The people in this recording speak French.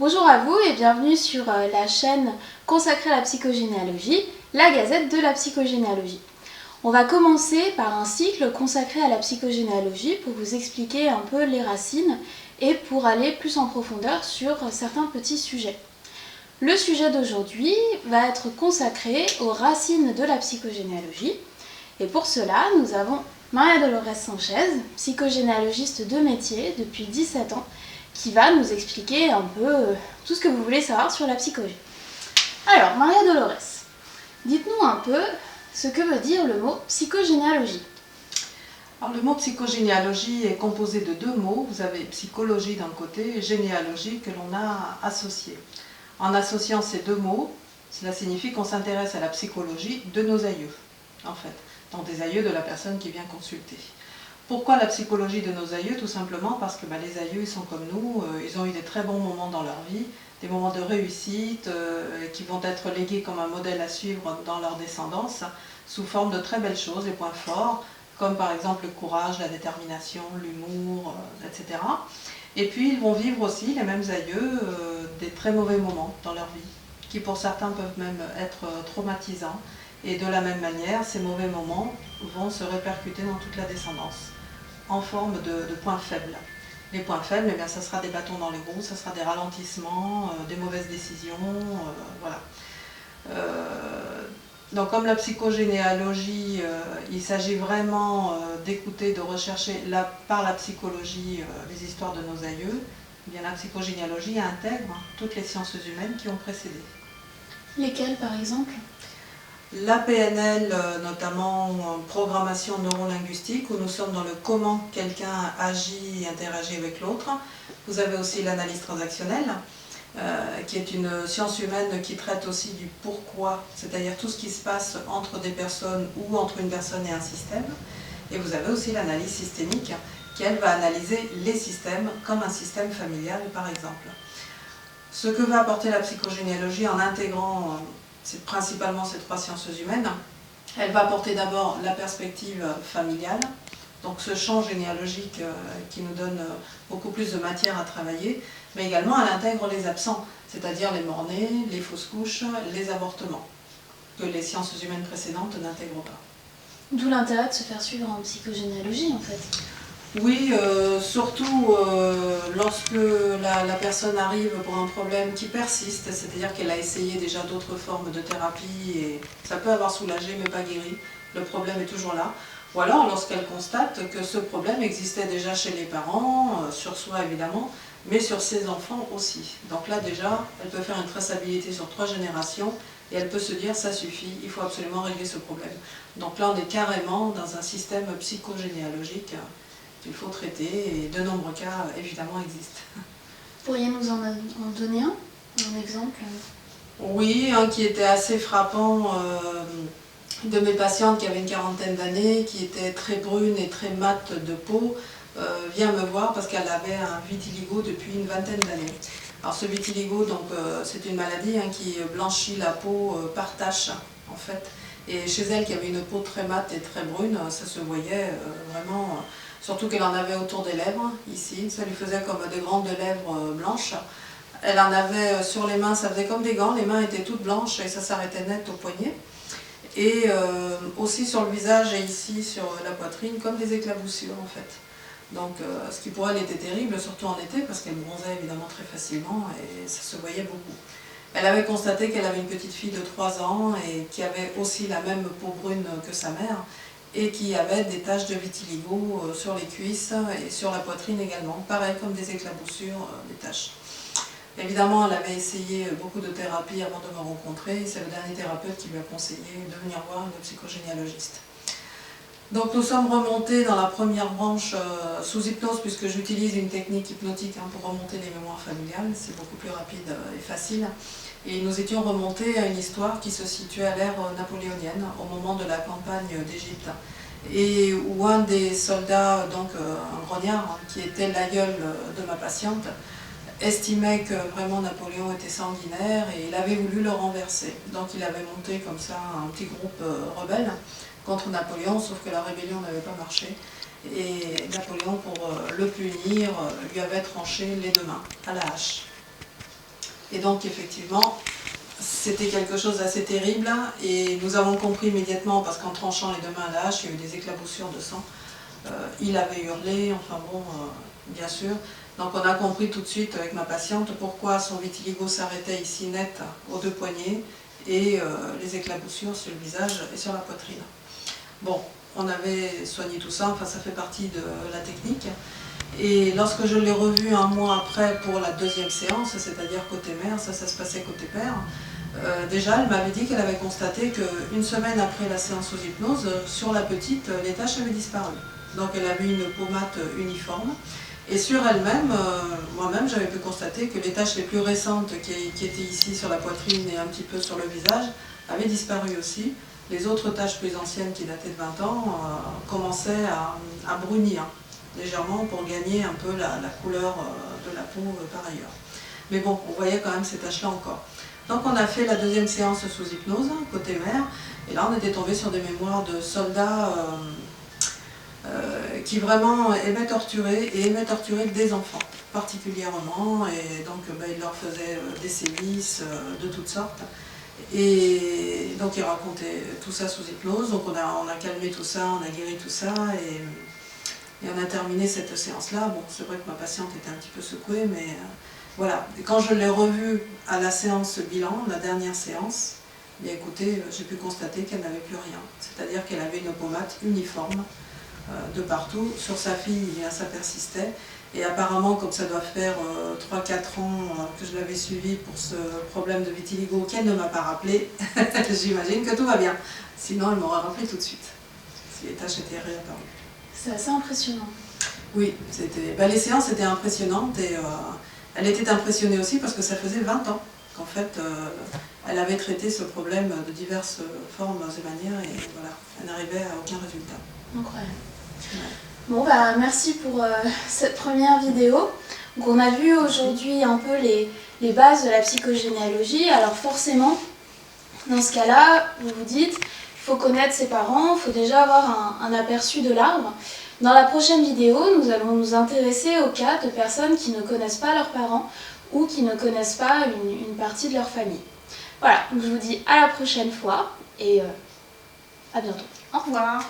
Bonjour à vous et bienvenue sur la chaîne consacrée à la psychogénéalogie, la Gazette de la psychogénéalogie. On va commencer par un cycle consacré à la psychogénéalogie pour vous expliquer un peu les racines et pour aller plus en profondeur sur certains petits sujets. Le sujet d'aujourd'hui va être consacré aux racines de la psychogénéalogie et pour cela nous avons Maria Dolores Sanchez, psychogénéalogiste de métier depuis 17 ans, qui va nous expliquer un peu tout ce que vous voulez savoir sur la psychologie. Alors, Maria Dolores, dites-nous un peu ce que veut dire le mot psychogénéalogie. Alors, le mot psychogénéalogie est composé de deux mots. Vous avez psychologie d'un côté et généalogie que l'on a associé. En associant ces deux mots, cela signifie qu'on s'intéresse à la psychologie de nos aïeux, en fait, donc des aïeux de la personne qui vient consulter. Pourquoi la psychologie de nos aïeux? Tout simplement parce que les aïeux, ils sont comme nous, ils ont eu des très bons moments dans leur vie, des moments de réussite qui vont être légués comme un modèle à suivre dans leur descendance, sous forme de très belles choses, des points forts, comme par exemple le courage, la détermination, l'humour, etc. Et puis ils vont vivre aussi, les mêmes aïeux, des très mauvais moments dans leur vie, qui pour certains peuvent même être traumatisants. Et de la même manière, ces mauvais moments vont se répercuter dans toute la descendance, en forme de points faibles. Les points faibles, eh bien, ça sera des bâtons dans les roues, ça sera des ralentissements, des mauvaises décisions, voilà. Donc comme la psychogénéalogie, il s'agit vraiment d'écouter, de rechercher par la psychologie les histoires de nos aïeux, eh bien, la psychogénéalogie intègre toutes les sciences humaines qui ont précédé. Lesquelles par exemple? La PNL, notamment programmation neurolinguistique, où nous sommes dans le comment quelqu'un agit et interagit avec l'autre. Vous avez aussi l'analyse transactionnelle, qui est une science humaine qui traite aussi du pourquoi, c'est-à-dire tout ce qui se passe entre des personnes ou entre une personne et un système. Et vous avez aussi l'analyse systémique, qui elle va analyser les systèmes comme un système familial par exemple. Ce que va apporter la psychogénéalogie en intégrant c'est principalement ces trois sciences humaines. Elle va apporter d'abord la perspective familiale, donc ce champ généalogique qui nous donne beaucoup plus de matière à travailler, mais également elle intègre les absents, c'est-à-dire les morts-nés, les fausses couches, les avortements, que les sciences humaines précédentes n'intègrent pas. D'où l'intérêt de se faire suivre en psychogénéalogie en fait. Oui, surtout lorsque la personne arrive pour un problème qui persiste, c'est-à-dire qu'elle a essayé déjà d'autres formes de thérapie et ça peut avoir soulagé mais pas guéri, le problème est toujours là. Ou alors lorsqu'elle constate que ce problème existait déjà chez les parents, sur soi évidemment, mais sur ses enfants aussi. Donc là déjà, elle peut faire une traçabilité sur 3 générations et elle peut se dire ça suffit, il faut absolument régler ce problème. Donc là on est carrément dans un système psychogénéalogique qu'il faut traiter, et de nombreux cas, évidemment, existent. Pourriez nous en donner un exemple? Oui, un qui était assez frappant de mes patientes qui avaient une quarantaine d'années, qui était très brune et très mate de peau, vient me voir parce qu'elle avait un vitiligo depuis une vingtaine d'années. Alors ce vitiligo, c'est une maladie qui blanchit la peau par taches, en fait. Et chez elle, qui avait une peau très mate et très brune, ça se voyait vraiment... Surtout qu'elle en avait autour des lèvres, ici, ça lui faisait comme des grandes lèvres blanches. Elle en avait sur les mains, ça faisait comme des gants, les mains étaient toutes blanches et ça s'arrêtait net au poignet. Et aussi sur le visage et ici sur la poitrine, comme des éclaboussures en fait. Donc ce qui pour elle était terrible, surtout en été, parce qu'elle bronzait évidemment très facilement et ça se voyait beaucoup. Elle avait constaté qu'elle avait une petite fille de 3 ans et qui avait aussi la même peau brune que sa mère, et qui avait des taches de vitiligo sur les cuisses et sur la poitrine également, pareil comme des éclaboussures, des taches. Évidemment, elle avait essayé beaucoup de thérapies avant de me rencontrer, c'est le dernier thérapeute qui lui a conseillé de venir voir une psychogénéalogiste. Donc nous sommes remontés dans la première branche sous hypnose, puisque j'utilise une technique hypnotique pour remonter les mémoires familiales, c'est beaucoup plus rapide et facile. Et nous étions remontés à une histoire qui se situait à l'ère napoléonienne, au moment de la campagne d'Égypte, et où un des soldats, donc un grognard, qui était l'aïeul de ma patiente, estimait que vraiment Napoléon était sanguinaire et il avait voulu le renverser. Donc il avait monté comme ça un petit groupe rebelle contre Napoléon, sauf que la rébellion n'avait pas marché. Et Napoléon, pour le punir, lui avait tranché les 2 mains à la hache. Et donc effectivement, c'était quelque chose d'assez terrible et nous avons compris immédiatement, parce qu'en tranchant les deux mains à la hache, il y a eu des éclaboussures de sang. Il avait hurlé, enfin bon, bien sûr. Donc on a compris tout de suite avec ma patiente pourquoi son vitiligo s'arrêtait ici net aux deux poignets et les éclaboussures sur le visage et sur la poitrine. Bon, on avait soigné tout ça, enfin ça fait partie de la technique. Et lorsque je l'ai revue un mois après pour la deuxième séance, c'est-à-dire côté mère, ça se passait côté père, déjà elle m'avait dit qu'elle avait constaté qu'une semaine après la séance sous hypnose, sur la petite, les taches avaient disparu. Donc elle avait une peau mate uniforme. Et sur elle-même, moi-même j'avais pu constater que les taches les plus récentes qui étaient ici sur la poitrine et un petit peu sur le visage avaient disparu aussi. Les autres taches plus anciennes qui dataient de 20 ans commençaient à brunir légèrement pour gagner un peu la couleur de la peau par ailleurs. Mais bon, on voyait quand même ces taches-là encore. Donc on a fait la deuxième séance sous hypnose, côté mère, et là on était tombé sur des mémoires de soldats qui vraiment aimaient torturer des enfants particulièrement, et donc ils leur faisaient des sévices de toutes sortes. Et donc ils racontaient tout ça sous hypnose, donc on a calmé tout ça, on a guéri tout ça, et on a terminé cette séance-là. Bon, c'est vrai que ma patiente était un petit peu secouée, mais voilà. Et quand je l'ai revue à la séance bilan, la dernière séance, bien écoutez, j'ai pu constater qu'elle n'avait plus rien. C'est-à-dire qu'elle avait une peau mate uniforme de partout. Sur sa fille, ça persistait. Et apparemment, comme ça doit faire 3-4 ans que je l'avais suivie pour ce problème de vitiligo qu'elle ne m'a pas rappelé, j'imagine que tout va bien. Sinon, elle m'aurait rappelé tout de suite, si les taches étaient réapparues. C'est assez impressionnant. Oui, les séances étaient impressionnantes et elle était impressionnée aussi parce que ça faisait 20 ans qu'en fait elle avait traité ce problème de diverses formes et manières, et voilà, elle n'arrivait à aucun résultat. Incroyable. Ouais. Bon, bah merci pour cette première vidéo. Donc on a vu aujourd'hui un peu les bases de la psychogénéalogie. Alors forcément, dans ce cas-là, vous vous dites, il faut connaître ses parents, il faut déjà avoir un aperçu de l'arbre. Dans la prochaine vidéo, nous allons nous intéresser au cas de personnes qui ne connaissent pas leurs parents ou qui ne connaissent pas une partie de leur famille. Voilà, donc je vous dis à la prochaine fois et à bientôt. Au revoir.